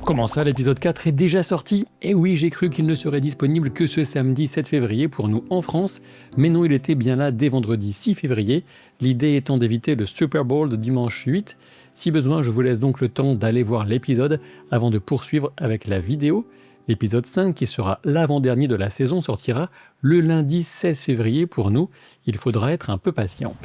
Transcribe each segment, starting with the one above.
Comment ça, l'épisode 4 est déjà sorti? Et oui, j'ai cru qu'il ne serait disponible que ce samedi 7 février pour nous en France, mais non, il était bien là dès vendredi 6 février, l'idée étant d'éviter le Super Bowl de dimanche 8. Si besoin, je vous laisse donc le temps d'aller voir l'épisode avant de poursuivre avec la vidéo. L'épisode 5, qui sera l'avant-dernier de la saison, sortira le lundi 16 février pour nous. Il faudra être un peu patient.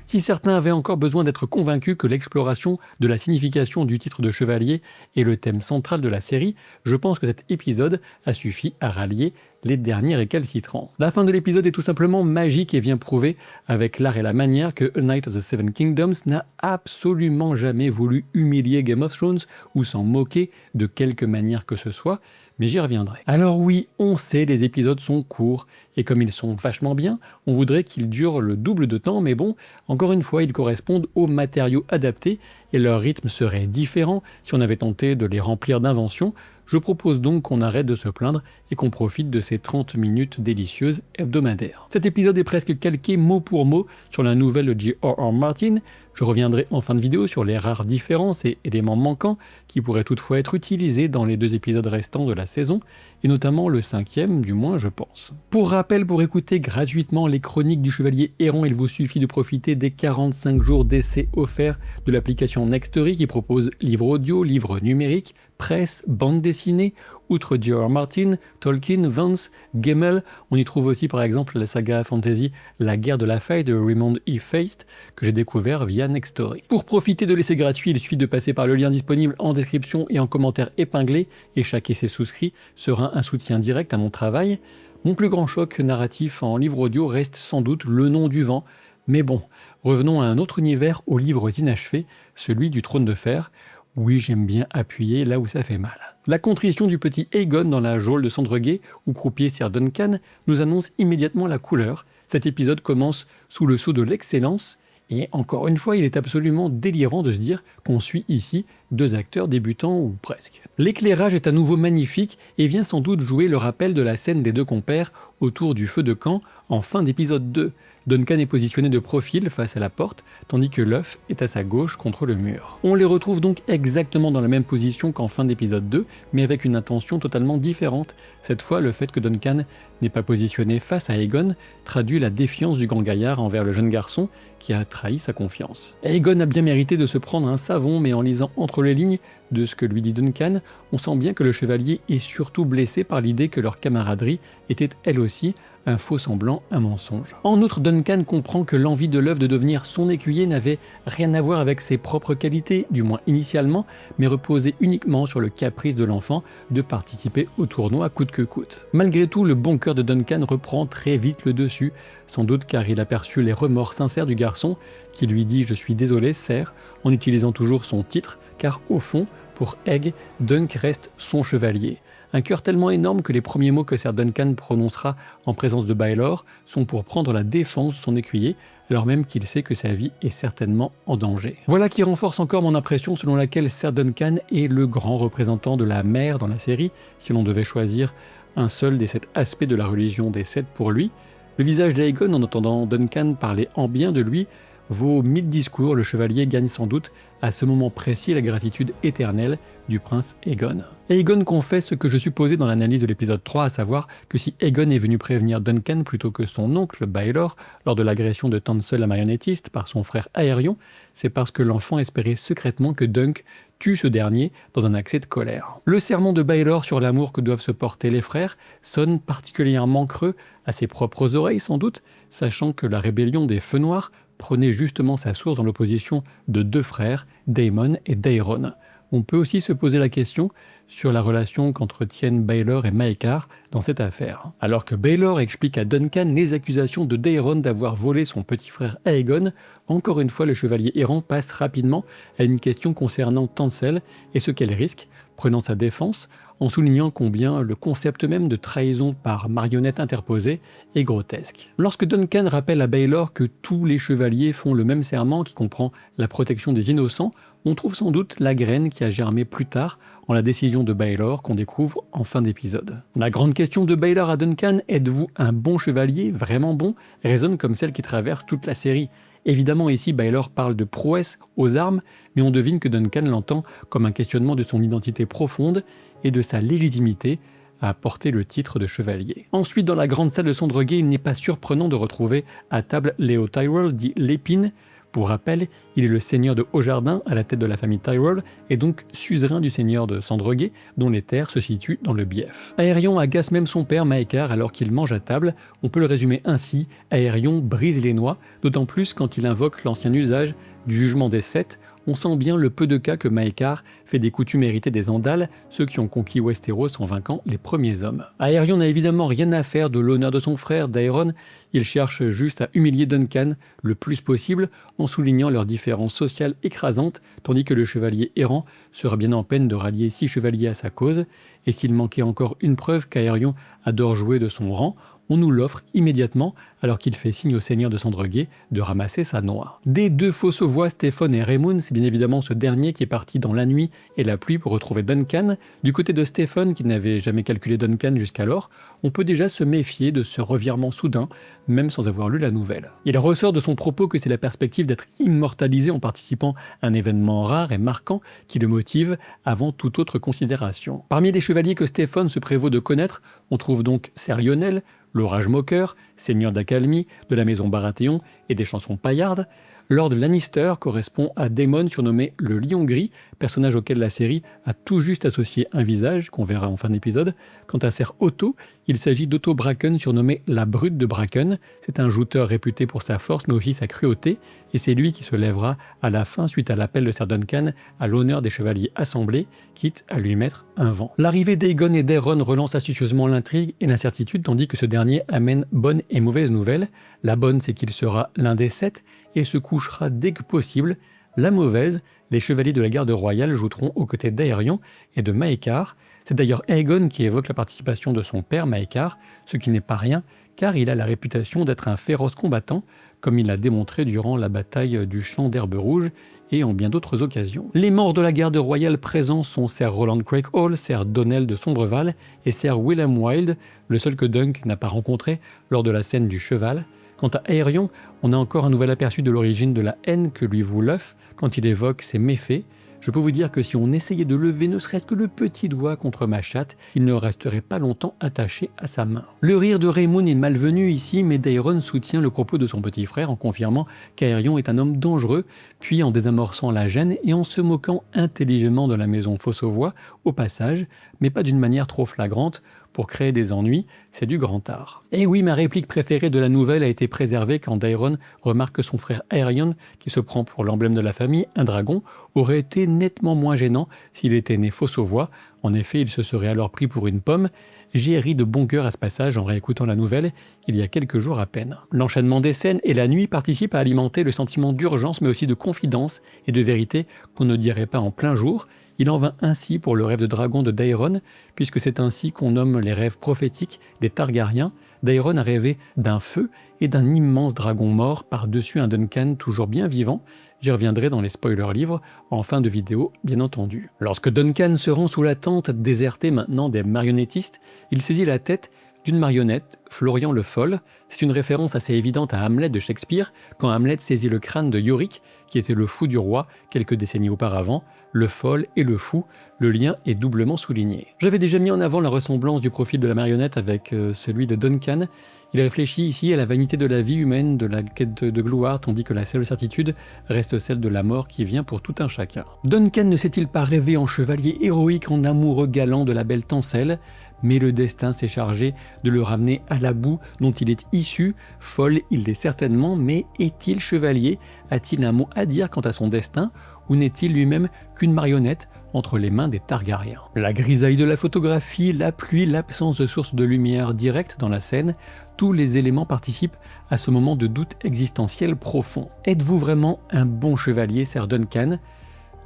Si certains avaient encore besoin d'être convaincus que l'exploration de la signification du titre de chevalier est le thème central de la série, je pense que cet épisode a suffi à rallier les derniers récalcitrants. La fin de l'épisode est tout simplement magique et vient prouver, avec l'art et la manière, que A Knight of the Seven Kingdoms n'a absolument jamais voulu humilier Game of Thrones ou s'en moquer de quelque manière que ce soit, mais j'y reviendrai. Alors oui, on sait, les épisodes sont courts, et comme ils sont vachement bien, on voudrait qu'ils durent le double de temps, mais bon, encore une fois, ils correspondent aux matériaux adaptés, et leur rythme serait différent si on avait tenté de les remplir d'inventions. Je propose donc qu'on arrête de se plaindre et qu'on profite de ces 30 minutes délicieuses hebdomadaires. Cet épisode est presque calqué mot pour mot sur la nouvelle de J.R.R. Martin. Je reviendrai en fin de vidéo sur les rares différences et éléments manquants qui pourraient toutefois être utilisés dans les 2 épisodes restants de la saison, et notamment le 5e, du moins je pense. Pour rappel, pour écouter gratuitement les chroniques du Chevalier Errant, il vous suffit de profiter des 45 jours d'essai offerts de l'application Nextory qui propose livres audio, livres numériques, presse, bande dessinée. Outre J.R.R. Martin, Tolkien, Vance, Gemmell, on y trouve aussi par exemple la saga fantasy La guerre de la faille de Raymond E. Feist, que j'ai découvert via Nextory. Pour profiter de l'essai gratuit, il suffit de passer par le lien disponible en description et en commentaire épinglé, et chaque essai souscrit sera un soutien direct à mon travail. Mon plus grand choc narratif en livre audio reste sans doute Le Nom du vent, mais bon, revenons à un autre univers aux livres inachevés, celui du Trône de Fer. Oui, j'aime bien appuyer là où ça fait mal. La contrition du petit Aegon dans la geôle de Sandreguet, où croupier Sir Duncan, nous annonce immédiatement la couleur. Cet épisode commence sous le sceau de l'excellence, et encore une fois, il est absolument délirant de se dire qu'on suit ici 2 acteurs débutants ou presque. L'éclairage est à nouveau magnifique et vient sans doute jouer le rappel de la scène des 2 compères autour du feu de camp en fin d'épisode 2. Duncan est positionné de profil face à la porte, tandis que l'œuf est à sa gauche contre le mur. On les retrouve donc exactement dans la même position qu'en fin d'épisode 2, mais avec une intention totalement différente. Cette fois, le fait que Duncan n'est pas positionné face à Aegon traduit la défiance du grand gaillard envers le jeune garçon qui a trahi sa confiance. Aegon a bien mérité de se prendre un savon, mais en lisant entre les lignes de ce que lui dit Duncan, on sent bien que le chevalier est surtout blessé par l'idée que leur camaraderie était elle aussi un faux semblant, un mensonge. En outre, Duncan comprend que l'envie de l'œuf de devenir son écuyer n'avait rien à voir avec ses propres qualités, du moins initialement, mais reposait uniquement sur le caprice de l'enfant de participer au tournoi coûte que coûte. Malgré tout, le bon cœur de Duncan reprend très vite le dessus, sans doute car il a perçu les remords sincères du garçon, qui lui dit « Je suis désolé, Ser », en utilisant toujours son titre, car au fond, pour Egg, Dunk reste son chevalier. Un cœur tellement énorme que les premiers mots que Ser Duncan prononcera en présence de Baelor sont pour prendre la défense de son écuyer, alors même qu'il sait que sa vie est certainement en danger. Voilà qui renforce encore mon impression selon laquelle Ser Duncan est le grand représentant de la mère dans la série, si l'on devait choisir un seul des 7 aspects de la religion des 7 pour lui. Le visage d'Aegon, en entendant Duncan parler en bien de lui, vaut 1000 discours. Le chevalier gagne sans doute à ce moment précis la gratitude éternelle du prince Aegon. Aegon confesse ce que je supposais dans l'analyse de l'épisode 3, à savoir que si Aegon est venu prévenir Duncan plutôt que son oncle Baelor lors de l'agression de Tansel la marionnettiste par son frère Aerion, c'est parce que l'enfant espérait secrètement que Dunk tue ce dernier dans un accès de colère. Le sermon de Baelor sur l'amour que doivent se porter les frères sonne particulièrement creux à ses propres oreilles sans doute, sachant que la rébellion des Feux Noirs prenait justement sa source dans l'opposition de 2 frères, Daemon et Daeron. On peut aussi se poser la question sur la relation qu'entretiennent Baelor et Maekar dans cette affaire. Alors que Baelor explique à Duncan les accusations de Daeron d'avoir volé son petit frère Aegon, encore une fois le chevalier errant passe rapidement à une question concernant Tansel et ce qu'elle risque, prenant sa défense, en soulignant combien le concept même de trahison par marionnette interposée est grotesque. Lorsque Duncan rappelle à Baelor que tous les chevaliers font le même serment qui comprend la protection des innocents, on trouve sans doute la graine qui a germé plus tard en la décision de Baylor qu'on découvre en fin d'épisode. La grande question de Baylor à Duncan, êtes-vous un bon chevalier, vraiment bon, résonne comme celle qui traverse toute la série. Évidemment ici Baylor parle de prouesse aux armes, mais on devine que Duncan l'entend comme un questionnement de son identité profonde et de sa légitimité à porter le titre de chevalier. Ensuite, dans la grande salle de Sandreguet, il n'est pas surprenant de retrouver à table Léo Tyrell, dit Lépine. Pour rappel, il est le seigneur de Haut-Jardin à la tête de la famille Tyrell et donc suzerain du seigneur de Sandreguet, dont les terres se situent dans le Bief. Aérion agace même son père Maekar alors qu'il mange à table. On peut le résumer ainsi, Aérion brise les noix, d'autant plus quand il invoque l'ancien usage du jugement des sept. On sent bien le peu de cas que Maekar fait des coutumes héritées des Andals, ceux qui ont conquis Westeros en vainquant les premiers hommes. Aérion n'a évidemment rien à faire de l'honneur de son frère, Daeron. Il cherche juste à humilier Duncan le plus possible en soulignant leurs différences sociales écrasantes, tandis que le chevalier errant sera bien en peine de rallier 6 chevaliers à sa cause. Et s'il manquait encore une preuve qu'Aérion adore jouer de son rang, on nous l'offre immédiatement alors qu'il fait signe au seigneur de Sandreguet de ramasser sa noix. Des deux Fossovois, Stéphane et Raymond, c'est bien évidemment ce dernier qui est parti dans la nuit et la pluie pour retrouver Duncan. Du côté de Stéphane, qui n'avait jamais calculé Duncan jusqu'alors, on peut déjà se méfier de ce revirement soudain, même sans avoir lu la nouvelle. Il ressort de son propos que c'est la perspective d'être immortalisé en participant à un événement rare et marquant qui le motive avant toute autre considération. Parmi les chevaliers que Stéphane se prévaut de connaître, on trouve donc Ser Lionel, l'Orage Moqueur, seigneur d'Accalmie, de la maison Baratheon et des chansons paillardes. Lord Lannister correspond à Daemon surnommé le Lion Gris, personnage auquel la série a tout juste associé un visage, qu'on verra en fin d'épisode. Quant à Ser Otto, il s'agit d'Otto Bracken surnommé la Brute de Bracken. C'est un jouteur réputé pour sa force mais aussi sa cruauté, et c'est lui qui se lèvera à la fin suite à l'appel de Ser Duncan à l'honneur des chevaliers assemblés, quitte à lui mettre un vent. L'arrivée d'Aegon et d'Aeron relance astucieusement l'intrigue et l'incertitude, tandis que ce dernier amène bonne et mauvaise nouvelle. La bonne, c'est qu'il sera l'un des 7 et se couchera dès que possible. La mauvaise, les chevaliers de la garde royale joueront aux côtés d'Aérion et de Maekar. C'est d'ailleurs Aegon qui évoque la participation de son père Maekar, ce qui n'est pas rien, car il a la réputation d'être un féroce combattant, comme il l'a démontré durant la bataille du Champ d'Herbe Rouge et en bien d'autres occasions. Les morts de la garde royale présents sont Ser Roland Craighall, Ser Donnell de Sombreval et Ser Willem Wilde, le seul que Dunk n'a pas rencontré lors de la scène du cheval. Quant à Aérion, on a encore un nouvel aperçu de l'origine de la haine que lui voue l'œuf quand il évoque ses méfaits. Je peux vous dire que si on essayait de lever ne serait-ce que le petit doigt contre ma chatte, il ne resterait pas longtemps attaché à sa main. Le rire de Raymond est malvenu ici, mais Daeron soutient le propos de son petit frère en confirmant qu'Aérion est un homme dangereux, puis en désamorçant la gêne et en se moquant intelligemment de la maison Fossovois au passage, mais pas d'une manière trop flagrante. Pour créer des ennuis, c'est du grand art. Et oui, ma réplique préférée de la nouvelle a été préservée quand Daeron remarque que son frère Aerion, qui se prend pour l'emblème de la famille, un dragon, aurait été nettement moins gênant s'il était né Fossovois. En effet, il se serait alors pris pour une pomme. J'ai ri de bon cœur à ce passage en réécoutant la nouvelle il y a quelques jours à peine. L'enchaînement des scènes et la nuit participent à alimenter le sentiment d'urgence mais aussi de confidence et de vérité qu'on ne dirait pas en plein jour. Il en vint ainsi pour le rêve de dragon de Daeron, puisque c'est ainsi qu'on nomme les rêves prophétiques des Targaryens. Daeron a rêvé d'un feu et d'un immense dragon mort par-dessus un Duncan toujours bien vivant. J'y reviendrai dans les spoilers livres, en fin de vidéo bien entendu. Lorsque Duncan se rend sous la tente désertée maintenant des marionnettistes, il saisit la tête d'une marionnette, Florian le Fol. C'est une référence assez évidente à Hamlet de Shakespeare, quand Hamlet saisit le crâne de Yorick, qui était le fou du roi quelques décennies auparavant. Le Fol et le fou, le lien est doublement souligné. J'avais déjà mis en avant la ressemblance du profil de la marionnette avec celui de Duncan. Il réfléchit ici à la vanité de la vie humaine, de la quête de gloire, tandis que la seule certitude reste celle de la mort qui vient pour tout un chacun. Duncan ne s'est-il pas rêvé en chevalier héroïque, en amoureux galant de la belle Tancelle ? Mais le destin s'est chargé de le ramener à la boue dont il est issu. Folle, il l'est certainement, mais est-il chevalier ? A-t-il un mot à dire quant à son destin ? Ou n'est-il lui-même qu'une marionnette entre les mains des Targaryens ? La grisaille de la photographie, la pluie, l'absence de source de lumière directe dans la scène, tous les éléments participent à ce moment de doute existentiel profond. Êtes-vous vraiment un bon chevalier, Ser Duncan ?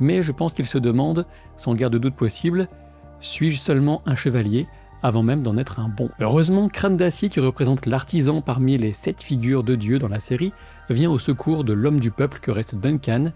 Mais je pense qu'il se demande, sans guère de doute possible, suis-je seulement un chevalier ? Avant même d'en être un bon. Heureusement, Crâne d'Acier, qui représente l'artisan parmi les 7 figures de Dieu dans la série, vient au secours de l'homme du peuple que reste Duncan.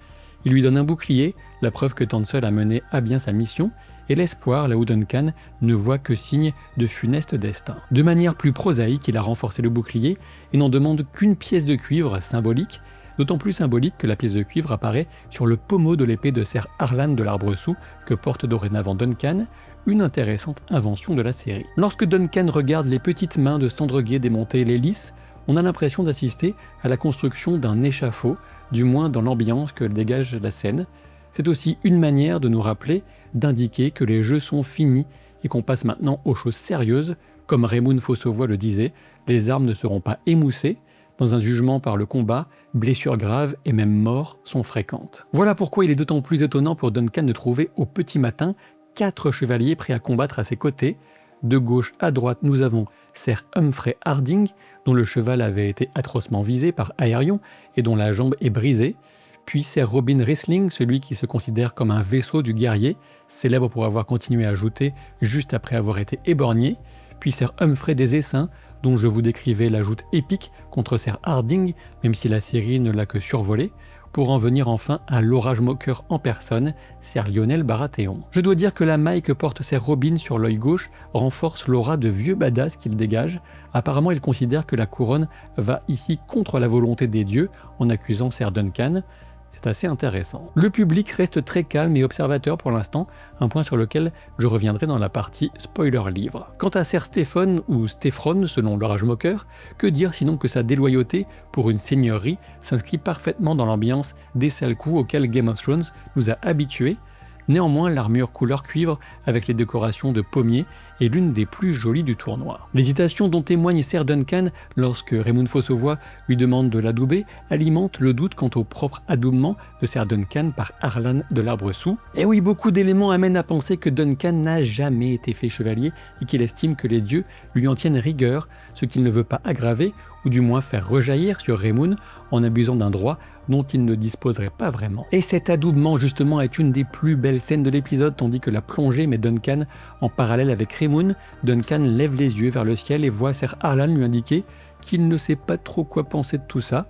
Il lui donne un bouclier, la preuve que Tansel a mené à bien sa mission, et l'espoir là où Duncan ne voit que signe de funeste destin. De manière plus prosaïque, il a renforcé le bouclier et n'en demande qu'une pièce de cuivre symbolique, d'autant plus symbolique que la pièce de cuivre apparaît sur le pommeau de l'épée de Ser Harlan de l'Arbre-Sous que porte dorénavant Duncan, une intéressante invention de la série. Lorsque Duncan regarde les petites mains de Sandreguet démonter l'hélice, on a l'impression d'assister à la construction d'un échafaud, du moins dans l'ambiance que dégage la scène. C'est aussi une manière de nous rappeler, d'indiquer que les jeux sont finis et qu'on passe maintenant aux choses sérieuses, comme Raymond Fossavoy le disait, les armes ne seront pas émoussées. Dans un jugement par le combat, blessures graves et même morts sont fréquentes. Voilà pourquoi il est d'autant plus étonnant pour Duncan de trouver au petit matin 4 chevaliers prêts à combattre à ses côtés. De gauche à droite, nous avons Ser Humphrey Harding, dont le cheval avait été atrocement visé par Aerion et dont la jambe est brisée. Puis Ser Robin Wrestling, celui qui se considère comme un vaisseau du guerrier, célèbre pour avoir continué à jouter juste après avoir été éborgné. Puis Ser Humphrey des Essaims, dont je vous décrivais la joute épique contre Ser Harding, même si la série ne l'a que survolé, pour en venir enfin à l'orage moqueur en personne, Ser Lionel Baratheon. Je dois dire que la maille que porte Ser Robin sur l'œil gauche renforce l'aura de vieux badass qu'il dégage. Apparemment, il considère que la couronne va ici contre la volonté des dieux, en accusant Ser Duncan. C'est assez intéressant. Le public reste très calme et observateur pour l'instant, un point sur lequel je reviendrai dans la partie spoiler livre. Quant à Ser Stéphon ou Stéphron selon l'orage moqueur, que dire sinon que sa déloyauté pour une seigneurie s'inscrit parfaitement dans l'ambiance des sales coups auxquels Game of Thrones nous a habitués. Néanmoins, l'armure couleur cuivre avec les décorations de pommier est l'une des plus jolies du tournoi. L'hésitation dont témoigne Ser Duncan lorsque Raymond Fossavoy lui demande de l'adouber alimente le doute quant au propre adoubement de Ser Duncan par Harlan de l'Arbre-Sous. Et oui, beaucoup d'éléments amènent à penser que Duncan n'a jamais été fait chevalier et qu'il estime que les dieux lui en tiennent rigueur, ce qu'il ne veut pas aggraver ou du moins faire rejaillir sur Raymond en abusant d'un droit dont il ne disposerait pas vraiment. Et cet adoubement justement est une des plus belles scènes de l'épisode, tandis que la plongée met Duncan en parallèle avec Raymond. Duncan lève les yeux vers le ciel et voit Ser Harlan lui indiquer qu'il ne sait pas trop quoi penser de tout ça,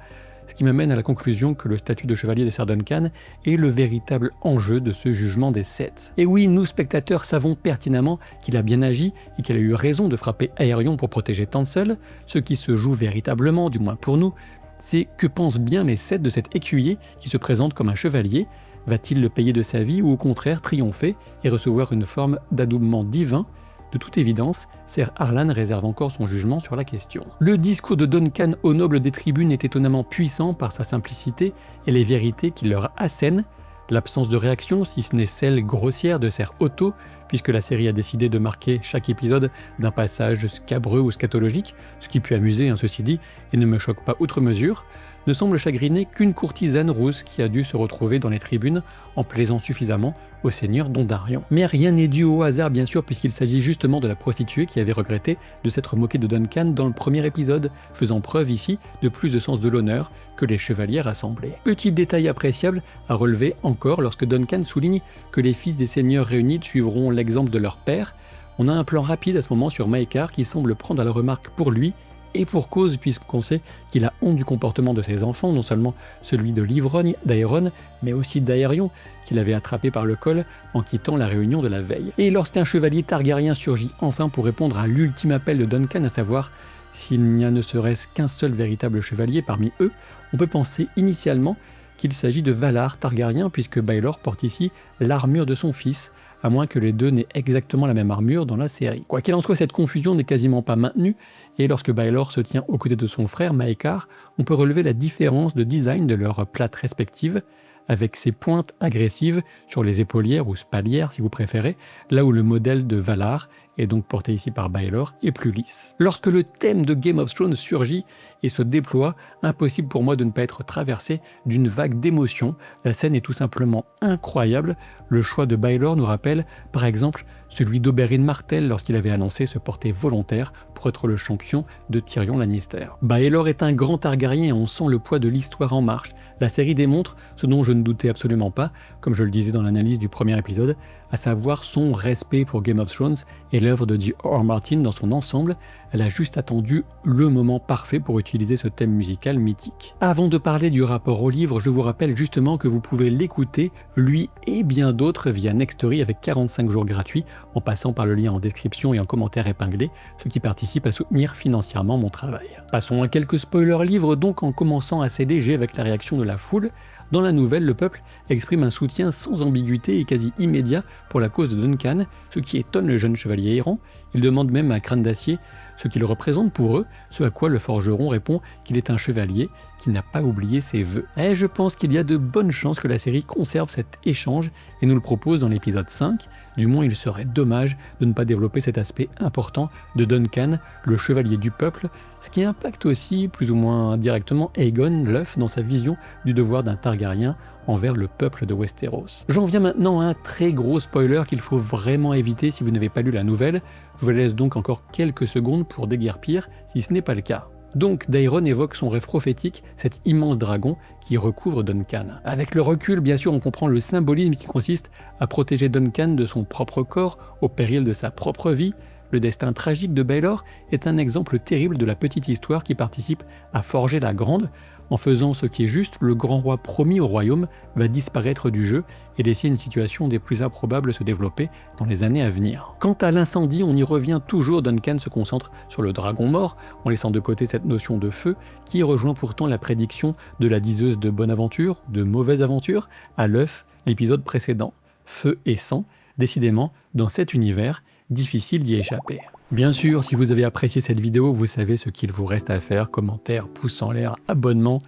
ce qui m'amène à la conclusion que le statut de chevalier de Ser Duncan est le véritable enjeu de ce jugement des 7. Et oui, nous spectateurs savons pertinemment qu'il a bien agi et qu'il a eu raison de frapper Aerion pour protéger Tansel. Ce qui se joue véritablement, du moins pour nous, c'est que pensent bien les 7 de cet écuyer qui se présente comme un chevalier. Va-t-il le payer de sa vie ou au contraire triompher et recevoir une forme d'adoubement divin? De toute évidence, Ser Harlan réserve encore son jugement sur la question. Le discours de Duncan au noble des tribunes est étonnamment puissant par sa simplicité et les vérités qu'il leur assène. L'absence de réaction, si ce n'est celle grossière de Ser Otto, puisque la série a décidé de marquer chaque épisode d'un passage scabreux ou scatologique, ce qui peut amuser, ceci dit, et ne me choque pas outre mesure, ne semble chagriner qu'une courtisane rousse qui a dû se retrouver dans les tribunes en plaisant suffisamment au seigneur Dondarrion. Mais rien n'est dû au hasard bien sûr, puisqu'il s'agit justement de la prostituée qui avait regretté de s'être moquée de Duncan dans le premier épisode, faisant preuve ici de plus de sens de l'honneur que les chevaliers rassemblés. Petit détail appréciable à relever encore lorsque Duncan souligne que les fils des seigneurs réunis suivront l'exemple de leur père. On a un plan rapide à ce moment sur Maekar qui semble prendre la remarque pour lui, et pour cause puisqu'on sait qu'il a honte du comportement de ses enfants, non seulement celui de l'ivrogne d'Aeron, mais aussi d'Aerion, qu'il avait attrapé par le col en quittant la réunion de la veille. Et lorsqu'un chevalier targaryen surgit enfin pour répondre à l'ultime appel de Duncan, à savoir s'il n'y a ne serait-ce qu'un seul véritable chevalier parmi eux, on peut penser initialement qu'il s'agit de Valar Targaryen, puisque Baelor porte ici l'armure de son fils, à moins que les deux n'aient exactement la même armure dans la série. Quoi qu'il en soit, cette confusion n'est quasiment pas maintenue, et lorsque Baelor se tient aux côtés de son frère Maekar, on peut relever la différence de design de leurs plates respectives, avec ses pointes agressives sur les épaulières ou spalières si vous préférez, là où le modèle de Valar, est donc porté ici par Baelor, est plus lisse. Lorsque le thème de Game of Thrones surgit et se déploie, impossible pour moi de ne pas être traversé d'une vague d'émotion. La scène est tout simplement incroyable. Le choix de Baelor nous rappelle, par exemple, celui d'Oberyn Martell lorsqu'il avait annoncé se porter volontaire pour être le champion de Tyrion Lannister. Baelor est un grand Targaryen et on sent le poids de l'histoire en marche. La série démontre ce dont je ne doutais absolument pas, comme je le disais dans l'analyse du premier épisode, à savoir son respect pour Game of Thrones et l'œuvre de J.R.R. Martin dans son ensemble, elle a juste attendu le moment parfait pour utiliser ce thème musical mythique. Avant de parler du rapport au livre, je vous rappelle justement que vous pouvez l'écouter, lui et bien d'autres, via Nextory avec 45 jours gratuits, en passant par le lien en description et en commentaire épinglé, ce qui participe à soutenir financièrement mon travail. Passons à quelques spoilers livres donc, en commençant assez léger avec la réaction de la foule. Dans la nouvelle, le peuple exprime un soutien sans ambiguïté et quasi immédiat pour la cause de Duncan, ce qui étonne le jeune chevalier errant. Il demande même à Crâne d'Acier ce qu'il représente pour eux, ce à quoi le forgeron répond qu'il est un chevalier qui n'a pas oublié ses vœux. Et je pense qu'il y a de bonnes chances que la série conserve cet échange et nous le propose dans l'épisode 5, du moins il serait dommage de ne pas développer cet aspect important de Duncan, le chevalier du peuple, ce qui impacte aussi plus ou moins directement Aegon, l'œuf, dans sa vision du devoir d'un Targaryen envers le peuple de Westeros. J'en viens maintenant à un très gros spoiler qu'il faut vraiment éviter si vous n'avez pas lu la nouvelle. Je vous laisse donc encore quelques secondes pour déguerpir si ce n'est pas le cas. Donc Daeron évoque son rêve prophétique, cet immense dragon qui recouvre Duncan. Avec le recul, bien sûr, on comprend le symbolisme qui consiste à protéger Duncan de son propre corps au péril de sa propre vie. Le destin tragique de Baelor est un exemple terrible de la petite histoire qui participe à forger la grande. En faisant ce qui est juste, le grand roi promis au royaume va disparaître du jeu et laisser une situation des plus improbables se développer dans les années à venir. Quant à l'incendie, on y revient toujours, Duncan se concentre sur le dragon mort, en laissant de côté cette notion de feu, qui rejoint pourtant la prédiction de la diseuse de bonne aventure, de mauvaise aventure, à l'œuf, l'épisode précédent. Feu et sang, décidément, dans cet univers, difficile d'y échapper. Bien sûr, si vous avez apprécié cette vidéo, vous savez ce qu'il vous reste à faire, commentaire, pouce en l'air, abonnement.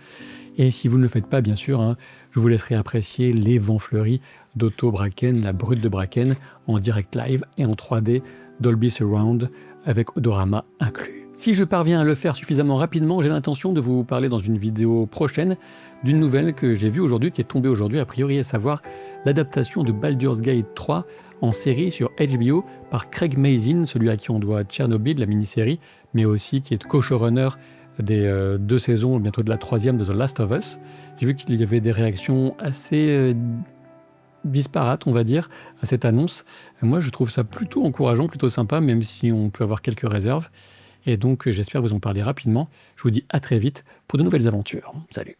Et si vous ne le faites pas, bien sûr, je vous laisserai apprécier les vents fleuris d'Otto Bracken, la brute de Bracken, en direct live et en 3D, Dolby Surround, avec odorama inclus. Si je parviens à le faire suffisamment rapidement, j'ai l'intention de vous parler dans une vidéo prochaine d'une nouvelle que j'ai vue aujourd'hui, qui est tombée aujourd'hui a priori, à savoir l'adaptation de Baldur's Gate 3 en série sur HBO par Craig Mazin, celui à qui on doit Tchernobyl, la mini-série, mais aussi qui est co-showrunner des 2 saisons, bientôt de la 3e de The Last of Us. J'ai vu qu'il y avait des réactions assez disparates, on va dire, à cette annonce. Moi, je trouve ça plutôt encourageant, plutôt sympa, même si on peut avoir quelques réserves. Et donc, j'espère vous en parler rapidement. Je vous dis à très vite pour de nouvelles aventures. Salut!